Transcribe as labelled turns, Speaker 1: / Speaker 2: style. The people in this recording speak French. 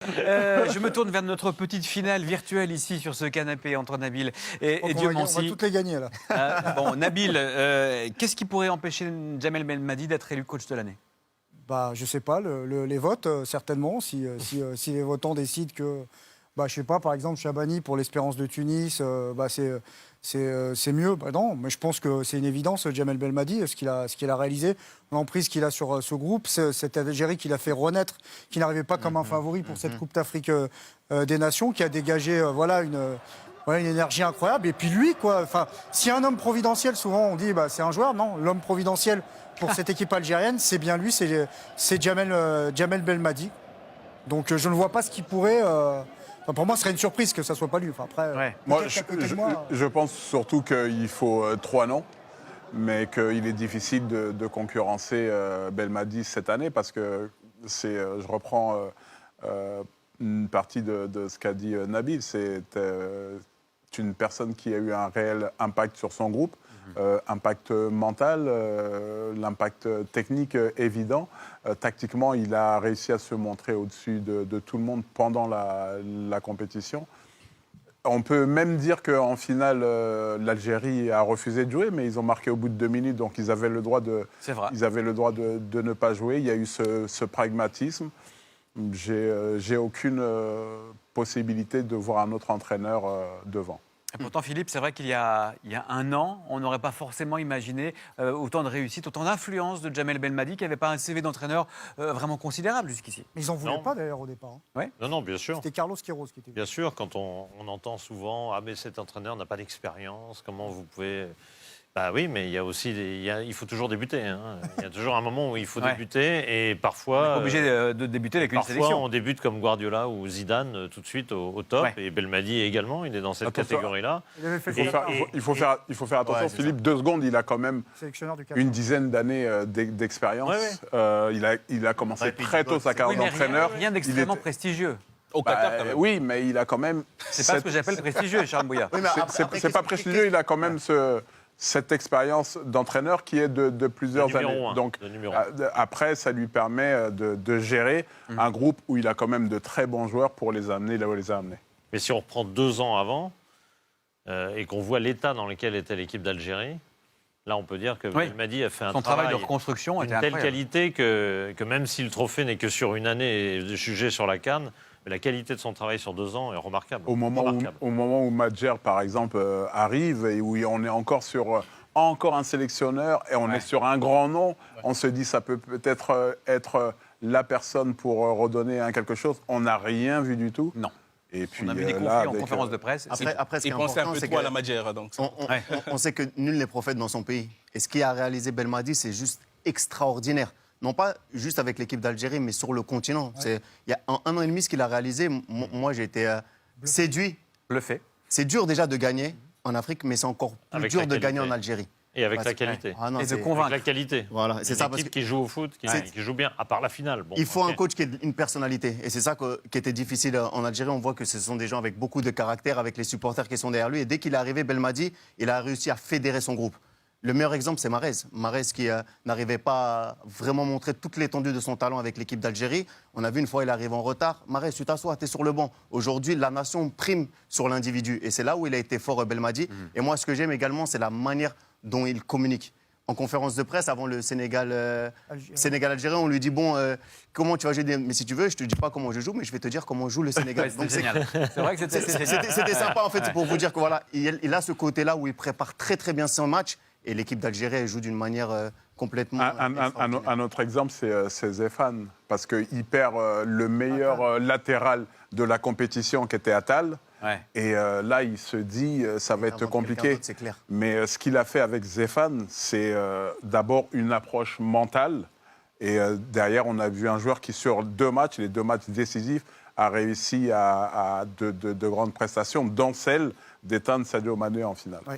Speaker 1: Je me tourne vers notre petite finale virtuelle ici sur ce canapé entre Nabil et
Speaker 2: On va
Speaker 1: Mansi.
Speaker 2: toutes les gagner là.
Speaker 1: Bon, Nabil, qu'est-ce qui pourrait empêcher Jamel Belmadi d'être élu coach de l'année?
Speaker 2: Bah, je sais pas, les votes, certainement. Si les votants décident que, bah, je sais pas, par exemple, Chabani pour l'Espérance de Tunis, bah, c'est mieux. Bah, non, mais je pense que c'est une évidence, Jamel Belmadi, ce qu'il a réalisé, l'emprise qu'il a sur ce groupe, cette Algérie qu'il a fait renaître, qui n'arrivait pas comme un favori pour cette Coupe d'Afrique des Nations, qui a dégagé voilà, une énergie incroyable. Et puis lui, quoi. Enfin, si un homme providentiel, souvent on dit, bah, c'est un joueur. Non, l'homme providentiel pour cette équipe algérienne, c'est bien lui, c'est Jamel Belmadi. Donc je ne vois pas ce qui pourrait. Enfin, pour moi, ce serait une surprise que ça ne soit pas lui. Enfin, après,
Speaker 1: Ouais.
Speaker 3: Moi, je pense surtout qu'il faut 3 noms, mais qu'il est difficile de concurrencer Belmadi cette année parce que je reprends une partie de ce qu'a dit Nabil. C'est une personne qui a eu un réel impact sur son groupe, impact mental, l'impact technique évident. Tactiquement, il a réussi à se montrer au-dessus de tout le monde pendant la compétition. On peut même dire qu'en finale, l'Algérie a refusé de jouer, mais ils ont marqué au bout de 2 minutes, donc ils avaient le droit de ne pas jouer. Il y a eu ce pragmatisme. J'ai aucune possibilité de voir un autre entraîneur devant.
Speaker 1: Et pourtant, Philippe, c'est vrai qu'il y a un an, on n'aurait pas forcément imaginé autant de réussite, autant d'influence de Jamel Belmadi, qui n'avait pas un CV d'entraîneur vraiment considérable jusqu'ici.
Speaker 2: Mais ils n'en voulaient pas d'ailleurs au départ.
Speaker 1: Ouais.
Speaker 4: Non, bien sûr.
Speaker 2: C'était Carlos Queiroz qui était.
Speaker 4: Bien sûr, quand on entend souvent « Ah, mais cet entraîneur n'a pas d'expérience, comment vous pouvez… » Bah oui, mais il y a aussi il faut toujours débuter. Hein. Il y a toujours un moment où il faut débuter et parfois…
Speaker 1: On n'est pas obligé de débuter avec une sélection.
Speaker 4: Parfois, on débute comme Guardiola ou Zidane tout de suite au top. Ouais. Et Belmadi également, il est dans cette catégorie-là.
Speaker 3: Il faut faire attention. Ouais, Philippe, 2 secondes, il a quand même une dizaine d'années d'expérience. Il a commencé très tôt sa carrière d'entraîneur.
Speaker 1: Rien d'extrêmement prestigieux.
Speaker 3: Au Qatar, quand même. Oui, mais il a quand même…
Speaker 1: C'est pas ce que j'appelle prestigieux, Charles Bouillard.
Speaker 3: Oui, c'est pas prestigieux, il a quand même cette expérience d'entraîneur qui est de plusieurs années. Donc, après, ça lui permet de gérer un groupe où il a quand même de très bons joueurs pour les amener là où il les a amenés.
Speaker 4: Mais si on reprend 2 ans avant et qu'on voit l'état dans lequel était l'équipe d'Algérie, là, on peut dire que Belmadi a fait un
Speaker 1: travail de reconstruction
Speaker 4: d'une telle qualité que même si le trophée n'est que sur une année et jugé sur la CAN, la qualité de son travail sur 2 ans est remarquable.
Speaker 3: Au moment où Madjer, par exemple, arrive et où on est encore sur un sélectionneur et on est sur un grand nom, on se dit ça peut peut-être être la personne pour redonner quelque chose. On n'a rien vu du tout.
Speaker 1: Non.
Speaker 3: Et puis,
Speaker 1: on a vu des conflits en conférence de presse.
Speaker 5: Après, ce qui est important, c'est
Speaker 6: à la Madjer, donc.
Speaker 5: On sait que nul n'est prophète dans son pays. Et ce qu'a réalisé Belmadi, c'est juste extraordinaire. Non pas juste avec l'équipe d'Algérie, mais sur le continent. Il y a 1 an et demi, ce qu'il a réalisé, moi j'ai été séduit.
Speaker 1: Bluffé.
Speaker 5: C'est dur déjà de gagner en Afrique, mais c'est encore plus dur de gagner en Algérie.
Speaker 4: Et avec la qualité.
Speaker 5: Non,
Speaker 4: et de convaincre. Avec la qualité.
Speaker 5: Voilà, c'est ça.
Speaker 4: Une équipe qui joue au foot, qui joue bien, à part la finale. Bon,
Speaker 5: il faut un coach qui ait une personnalité. Et c'est ça qui était difficile en Algérie. On voit que ce sont des gens avec beaucoup de caractère, avec les supporters qui sont derrière lui. Et dès qu'il est arrivé, Belmadi, il a réussi à fédérer son groupe. Le meilleur exemple, c'est Mahrez. Mahrez qui n'arrivait pas à vraiment montrer toute l'étendue de son talent avec l'équipe d'Algérie. On a vu une fois, il arrive en retard. Mahrez, tu t'assois, tu es sur le banc. Aujourd'hui, la nation prime sur l'individu. Et c'est là où il a été fort, Belmadi. Et moi, ce que j'aime également, c'est la manière dont il communique. En conférence de presse, avant le Sénégal-Algérie, on lui dit, bon, comment tu vas jouer? Mais si tu veux, je ne te dis pas comment je joue, mais je vais te dire comment joue le Sénégal.
Speaker 1: Donc c'est génial. C'est vrai que
Speaker 5: c'était sympa, en fait, pour vous dire que voilà, il a ce côté-là où il prépare très, très bien son match. Et l'équipe d'Algérie joue d'une manière complètement…
Speaker 3: Un autre exemple, c'est Zéphane. Parce qu'il perd le meilleur latéral de la compétition qui était Attal. Ouais. Et là, il se dit, ça va être compliqué.
Speaker 5: Clair.
Speaker 3: Mais ce qu'il a fait avec Zéphane, c'est d'abord une approche mentale. Et derrière, on a vu un joueur qui, sur 2 matchs, les 2 matchs décisifs, a réussi à de grandes prestations, dont celle d'éteindre Sadio Mané en finale. Ouais.